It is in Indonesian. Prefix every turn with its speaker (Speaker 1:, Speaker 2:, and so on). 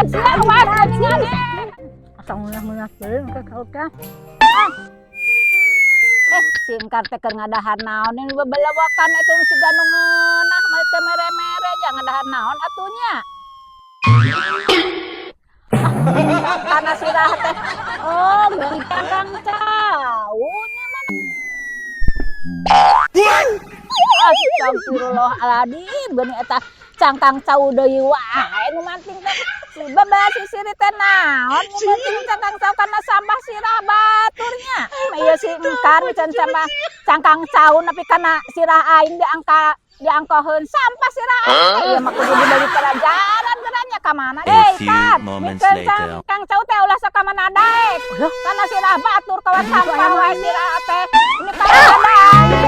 Speaker 1: siang wae ningali.
Speaker 2: Asal munah-munah teuing ke kauta.
Speaker 1: Singkar teh keur ngadahan naon ini bebelawakan eta si ganu ngeunah mah teh mere-mere ya ngadahan naon atunya. Karena sirah teh. Oh, geus Kang Caunya mana? Astagfirullahaladzim, geuning eta Cangkang Cau deui wae nu manting teh. Si babasi siri teh naon nu manting Cangkang Cau kana sampah sirah baturnya. Ieu si engkar can sampah Cangkang Cau nepi kana sirah aing diangkoheun sampah sirah aing. Ieu mah kudu dibagi pelajaran geuranya ka mana? Tat, mikeun Cangkang Cau teh ulah sakamana daek. Kana sirah batur kawan sampah wae sirah teh. Ini pada daek.